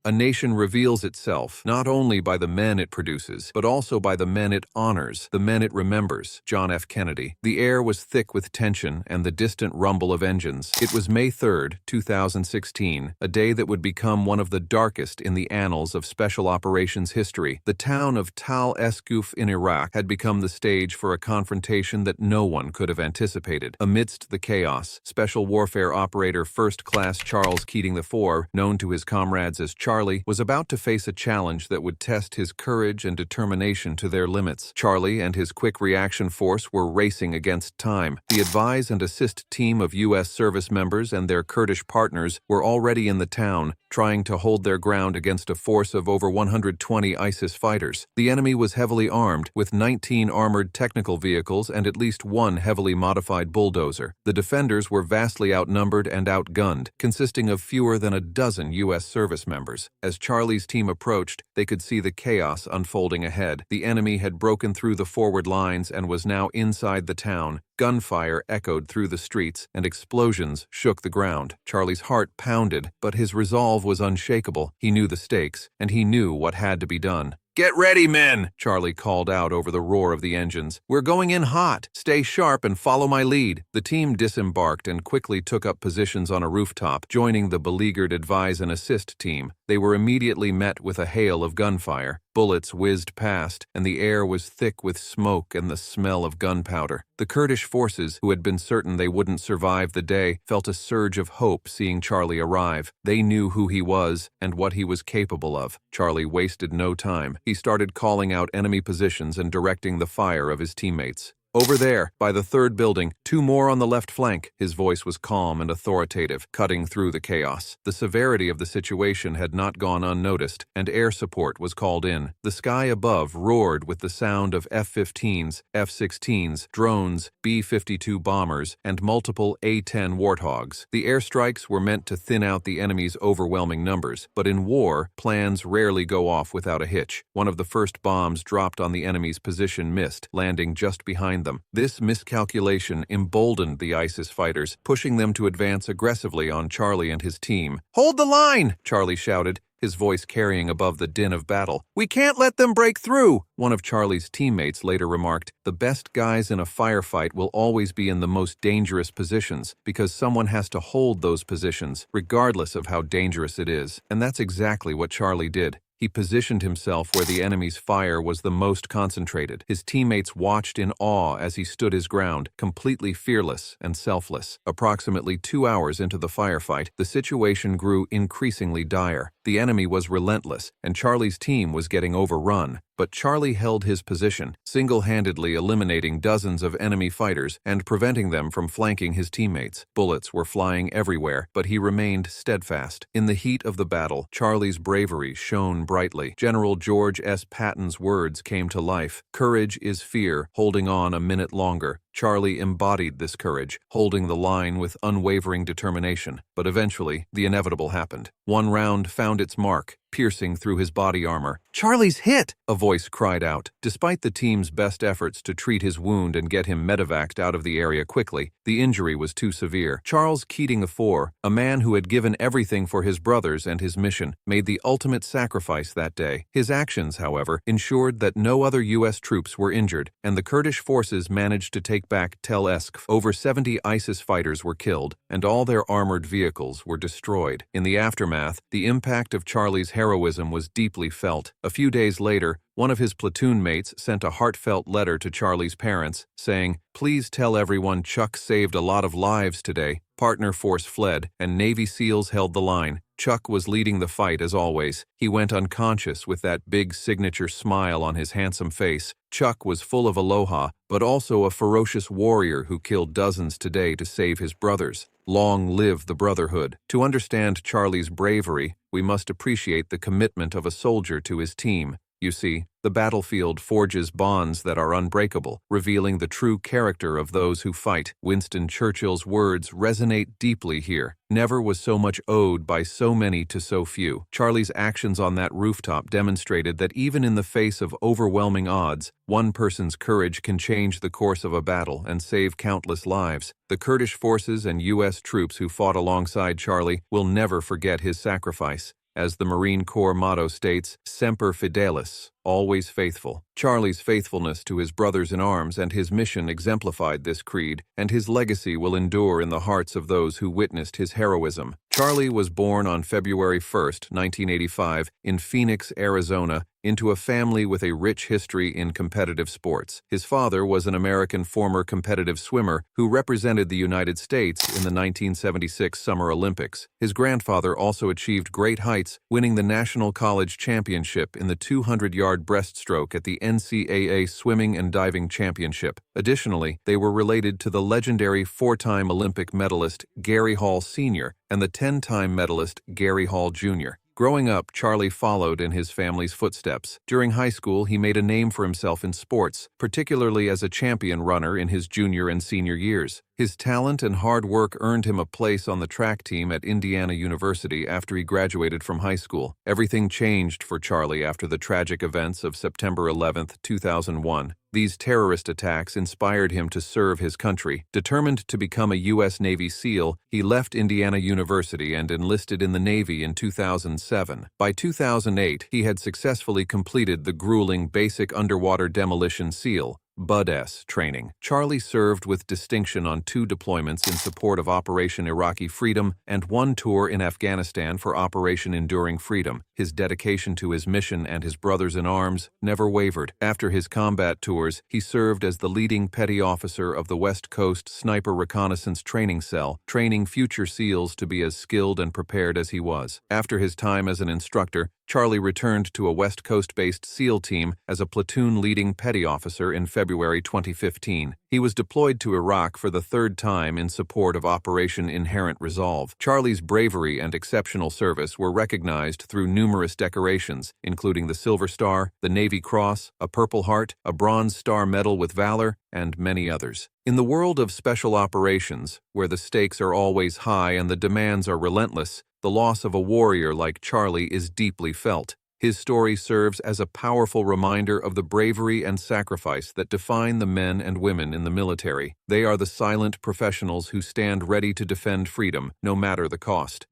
A nation reveals itself not only by the men it produces, but also by the men it honors, the men it remembers. John F. Kennedy. The air was thick with tension and the distant rumble of engines. It was May 3, 2016, a day that would become one of the darkest in the annals of special operations history. The town of Tal Esquf in Iraq had become the stage for a confrontation that no one could have anticipated. Amidst the chaos, Special Warfare Operator First Class Charles Keating IV, known to his comrades as Charlie, was about to face a challenge that would test his courage and determination to their limits. Charlie and his quick reaction force were racing against time. The advise and assist team of U.S. service members and their Kurdish partners were already in the town, trying to hold their ground against a force of over 120 ISIS fighters. The enemy was heavily armed, with 19 armored technical vehicles and at least one heavily modified bulldozer. The defenders were vastly outnumbered and outgunned, consisting of fewer than a dozen U.S. service members. As Charlie's team approached, they could see the chaos unfolding ahead. The enemy had broken through the forward lines and was now inside the town. Gunfire echoed through the streets, and explosions shook the ground. Charlie's heart pounded, but his resolve was unshakable. He knew the stakes, and he knew what had to be done. "Get ready, men!" Charlie called out over the roar of the engines. "We're going in hot. Stay sharp and follow my lead." The team disembarked and quickly took up positions on a rooftop, joining the beleaguered advise and assist team. They were immediately met with a hail of gunfire. Bullets whizzed past, and the air was thick with smoke and the smell of gunpowder. The Kurdish forces, who had been certain they wouldn't survive the day, felt a surge of hope seeing Charlie arrive. They knew who he was and what he was capable of. Charlie wasted no time. He started calling out enemy positions and directing the fire of his teammates. "Over there, by the third building, 2 more on the left flank." His voice was calm and authoritative, cutting through the chaos. The severity of the situation had not gone unnoticed, and air support was called in. The sky above roared with the sound of F-15s, F-16s, drones, B-52 bombers, and multiple A-10 Warthogs. The airstrikes were meant to thin out the enemy's overwhelming numbers, but in war, plans rarely go off without a hitch. One of the first bombs dropped on the enemy's position missed, landing just behind them. This miscalculation emboldened the ISIS fighters, pushing them to advance aggressively on Charlie and his team. "Hold the line!" Charlie shouted, his voice carrying above the din of battle. "We can't let them break through!" One of Charlie's teammates later remarked, "The best guys in a firefight will always be in the most dangerous positions, because someone has to hold those positions, regardless of how dangerous it is." And that's exactly what Charlie did. He positioned himself where the enemy's fire was the most concentrated. His teammates watched in awe as he stood his ground, completely fearless and selfless. Approximately 2 hours into the firefight, the situation grew increasingly dire. The enemy was relentless, and Charlie's team was getting overrun. But Charlie held his position, single-handedly eliminating dozens of enemy fighters and preventing them from flanking his teammates. Bullets were flying everywhere, but he remained steadfast. In the heat of the battle, Charlie's bravery shone brightly. General George S. Patton's words came to life. "Courage is fear, holding on a minute longer." Charlie embodied this courage, holding the line with unwavering determination. But eventually, the inevitable happened. One round found its mark, piercing through his body armor. "Charlie's hit!" a voice cried out. Despite the team's best efforts to treat his wound and get him medevaced out of the area quickly, the injury was too severe. Charles Keating IV, a man who had given everything for his brothers and his mission, made the ultimate sacrifice that day. His actions, however, ensured that no other U.S. troops were injured, and the Kurdish forces managed to take back Tal Esquf. Over 70 ISIS fighters were killed, and all their armored vehicles were destroyed. In the aftermath, the impact of Charlie's heroism was deeply felt. A few days later, one of his platoon mates sent a heartfelt letter to Charlie's parents, saying, "Please tell everyone Chuck saved a lot of lives today." Partner force fled, and Navy SEALs held the line. Chuck was leading the fight as always. He went unconscious with that big signature smile on his handsome face. Chuck was full of aloha, but also a ferocious warrior who killed dozens today to save his brothers. Long live the brotherhood. To understand Charlie's bravery, we must appreciate the commitment of a soldier to his team. You see, the battlefield forges bonds that are unbreakable, revealing the true character of those who fight. Winston Churchill's words resonate deeply here. Never was so much owed by so many to so few. Charlie's actions on that rooftop demonstrated that even in the face of overwhelming odds, one person's courage can change the course of a battle and save countless lives. The Kurdish forces and U.S. troops who fought alongside Charlie will never forget his sacrifice. As the Marine Corps motto states, Semper Fidelis, always faithful. Charlie's faithfulness to his brothers in arms and his mission exemplified this creed, and his legacy will endure in the hearts of those who witnessed his heroism. Charlie was born on February 1, 1985, in Phoenix, Arizona, into a family with a rich history in competitive sports. His father was an American former competitive swimmer who represented the United States in the 1976 Summer Olympics. His grandfather also achieved great heights, winning the National College Championship in the 200-yard breaststroke at the NCAA Swimming and Diving Championship. Additionally, they were related to the legendary four-time Olympic medalist Gary Hall Sr. and the 10-time medalist Gary Hall Jr. Growing up, Charlie followed in his family's footsteps. During high school, he made a name for himself in sports, particularly as a champion runner in his junior and senior years. His talent and hard work earned him a place on the track team at Indiana University after he graduated from high school. Everything changed for Charlie after the tragic events of September 11, 2001. These terrorist attacks inspired him to serve his country. Determined to become a U.S. Navy SEAL, he left Indiana University and enlisted in the Navy in 2007. By 2008, he had successfully completed the grueling Basic Underwater Demolition SEAL (BUD-S) training. Charlie served with distinction on 2 deployments in support of Operation Iraqi Freedom and 1 tour in Afghanistan for Operation Enduring Freedom. His dedication to his mission and his brothers in arms never wavered. After his combat tours, he served as the leading petty officer of the West Coast Sniper Reconnaissance Training Cell, training future SEALs to be as skilled and prepared as he was. After his time as an instructor, Charlie returned to a West Coast-based SEAL team as a platoon leading petty officer in February 2015. He was deployed to Iraq for the 3rd time in support of Operation Inherent Resolve. Charlie's bravery and exceptional service were recognized through numerous decorations, including the Silver Star, the Navy Cross, a Purple Heart, a Bronze Star Medal with Valor, and many others. In the world of special operations, where the stakes are always high and the demands are relentless, the loss of a warrior like Charlie is deeply felt. His story serves as a powerful reminder of the bravery and sacrifice that define the men and women in the military. They are the silent professionals who stand ready to defend freedom, no matter the cost.